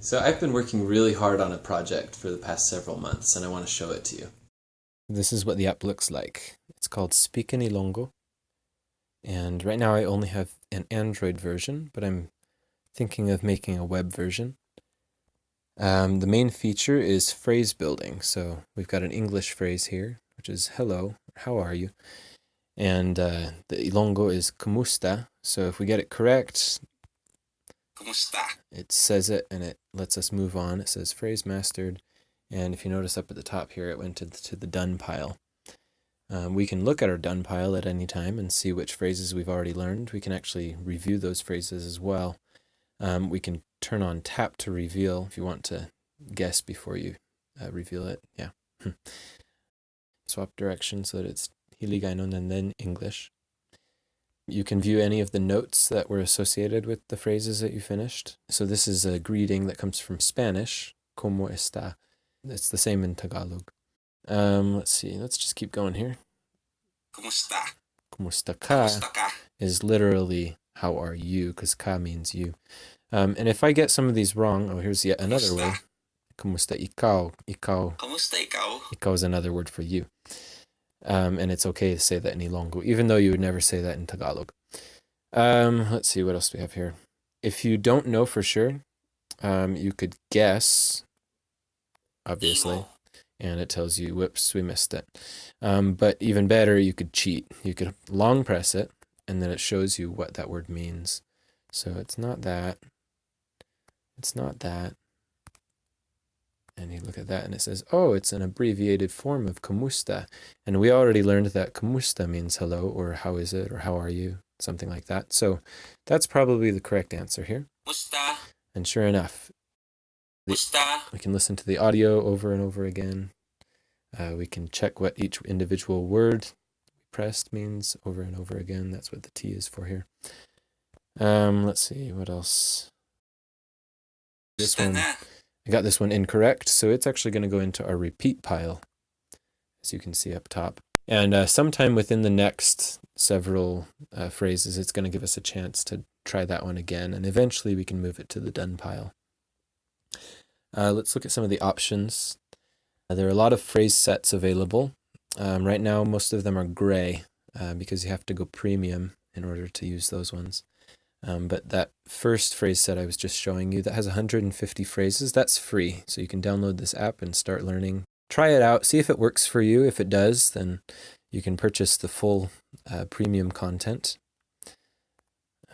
So I've been working really hard on a project for the past several months, and I want to show it to you. This is what the app looks like. It's called Speak in Ilonggo. And right now I only have an Android version, but I'm thinking of making a web version. The main feature is phrase building. So we've got an English phrase here, which is hello, how are you? And the Ilonggo is kumusta. So if we get it correct, Kumusta? it says it and it lets us move on. It says phrase mastered. And if you notice up at the top here, it went to the done pile. We can look at our done pile at any time and see which phrases we've already learned. We can actually review those phrases as well. We can turn on tap to reveal if you want to guess before you reveal it. Yeah. Swap direction so that it's Hiligaynon and then English. You can view any of the notes that were associated with the phrases that you finished. So this is a greeting that comes from Spanish, ¿Cómo está? It's the same in Tagalog. Let's see, let's just keep going here. Kumusta? Kumusta ka Kumusta ka? is literally how are you, because ka means you. And if I get some of these wrong, here's yet another way. Kumusta ikaw? Kumusta ikaw? Ikaw is another word for you. And it's okay to say that in Ilonggo, even though you would never say that in Tagalog. Let's see, what else do we have here? If you don't know for sure, you could guess, obviously. Imo. And it tells you, whoops, we missed it. But even better, you could cheat. You could long press it, and then it shows you what that word means. So it's not that. It's not that. And you look at that, and it says, oh, it's an abbreviated form of kumusta. And we already learned that kumusta means hello, or how is it, or how are you, something like that. So that's probably the correct answer here. Musta? And sure enough, Musta? we can listen to the audio over and over again. We can check what each individual word pressed means over and over again. That's what the T is for here. Let's see, what else? This one, I got this one incorrect, so it's actually going to go into our repeat pile, as you can see up top. And sometime within the next several phrases, it's going to give us a chance to try that one again, and eventually we can move it to the done pile. Let's look at some of the options. There are a lot of phrase sets available. Right now, most of them are gray because you have to go premium in order to use those ones. But that first phrase set I was just showing you, that has 150 phrases, that's free. So you can download this app and start learning. Try it out, see if it works for you. If it does, then you can purchase the full premium content.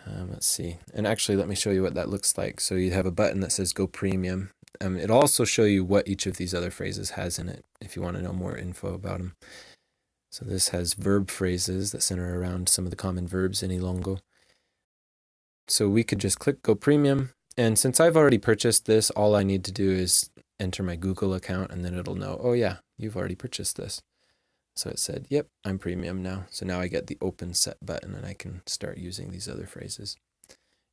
Let's see. And actually, let me show you what that looks like. So you have a button that says Go Premium. It'll also show you what each of these other phrases has in it if you want to know more info about them. So this has verb phrases that center around some of the common verbs in Ilonggo. So we could just click Go Premium. And since I've already purchased this, all I need to do is enter my Google account and then it'll know, oh yeah, you've already purchased this. So it said, yep, I'm premium now. So now I get the open set button and I can start using these other phrases.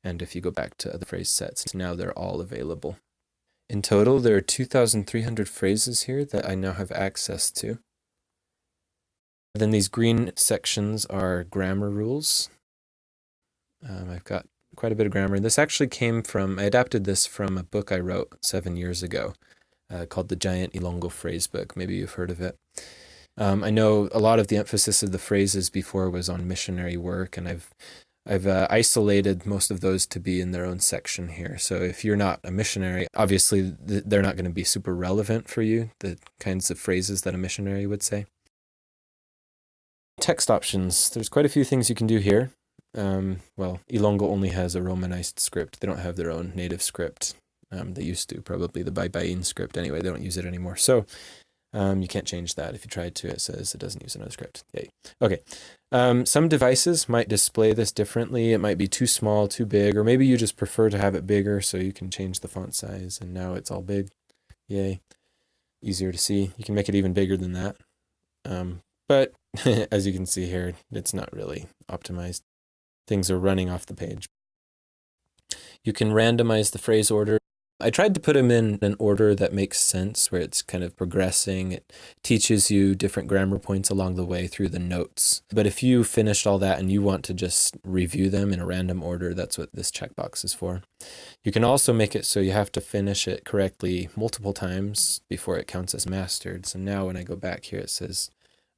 And if you go back to other phrase sets, now they're all available. In total, there are 2,300 phrases here that I now have access to. Then these green sections are grammar rules. I've got quite a bit of grammar. This actually came from, I adapted this from a book I wrote 7 years ago called The Giant Ilonggo Phrase Book. Maybe you've heard of it. I know a lot of the emphasis of the phrases before was on missionary work, and I've isolated most of those to be in their own section here. So if you're not a missionary, obviously they're not going to be super relevant for you, the kinds of phrases that a missionary would say. Text options. There's quite a few things you can do here. Well, Ilonggo only has a Romanized script. They don't have their own native script. They used to, probably the Baybayin script anyway. They don't use it anymore. So you can't change that. If you tried to, it says it doesn't use another script. Yay. Okay. Some devices might display this differently. It might be too small, too big, or maybe you just prefer to have it bigger so you can change the font size and now it's all big. Yay. Easier to see. You can make it even bigger than that. But as you can see here, it's not really optimized. Things are running off the page. You can randomize the phrase order. I tried to put them in an order that makes sense, where it's kind of progressing. It teaches you different grammar points along the way through the notes. But if you finished all that and you want to just review them in a random order, that's what this checkbox is for. You can also make it so you have to finish it correctly multiple times before it counts as mastered. So now when I go back here, it says,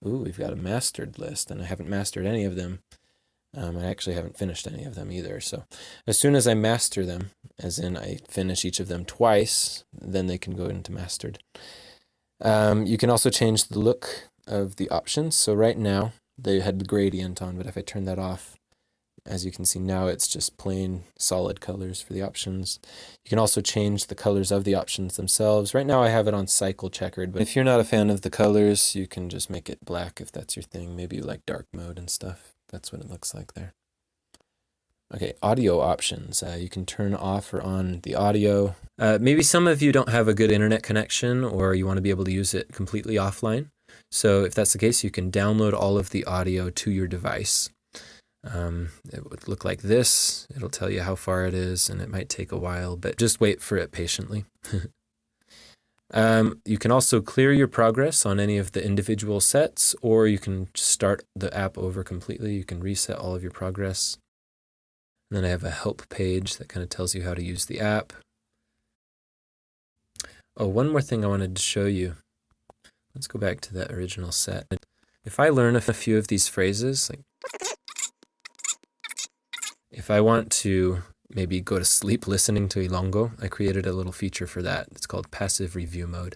ooh, we've got a mastered list, and I haven't mastered any of them. I actually haven't finished any of them either. So as soon as I master them, as in I finish each of them twice, then they can go into mastered. You can also change the look of the options. So right now they had the gradient on, but if I turn that off, as you can see now, it's just plain solid colors for the options. You can also change the colors of the options themselves. Right now I have it on cycle checkered, but if you're not a fan of the colors, you can just make it black if that's your thing. Maybe you like dark mode and stuff. That's what it looks like there. Okay, audio options. You can turn off or on the audio. Maybe some of you don't have a good internet connection, or you want to be able to use it completely offline. So if that's the case, you can download all of the audio to your device. It would look like this. It'll tell you how far it is, and it might take a while, but just wait for it patiently. You can also clear your progress on any of the individual sets, or you can start the app over completely. You can reset all of your progress. And then I have a help page that kind of tells you how to use the app. Oh, one more thing I wanted to show you. Let's go back to that original set. If I learn a few of these phrases, like if I want to maybe go to sleep listening to Ilonggo, I created a little feature for that. It's called passive review mode.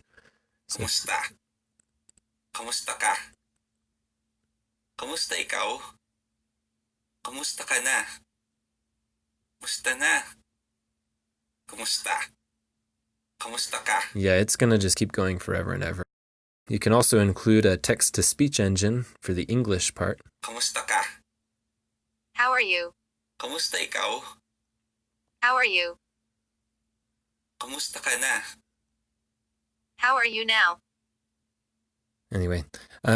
So, Kamusta? Kamusta ka? Kamusta ikaw? Kamusta ka na? Kamusta na? Kamusta? Kamusta ka? yeah, it's going to just keep going forever and ever. You can also include a text-to-speech engine for the English part. Kamusta ka? How are you? Kamusta ikaw? How are you? Kamusta ka na? How are you now? Anyway,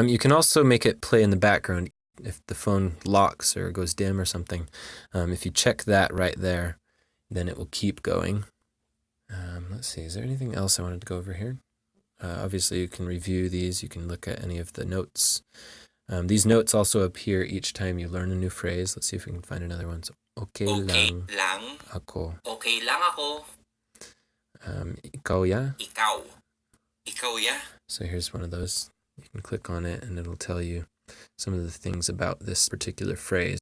you can also make it play in the background if the phone locks or goes dim or something. If you check that right there, then it will keep going. Let's see, is there anything else I wanted to go over here? Obviously, you can review these. You can look at any of the notes. These notes also appear each time you learn a new phrase. Let's see if we can find another one. So, okay lang ako. Okay lang ako. Ikaw ya? Ikaw. Ikaw ya? So here's one of those. You can click on it and it'll tell you some of the things about this particular phrase.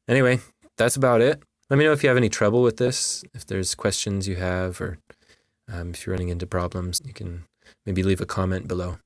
Anyway, that's about it. Let me know if you have any trouble with this, if there's questions you have, or if you're running into problems, you can maybe leave a comment below.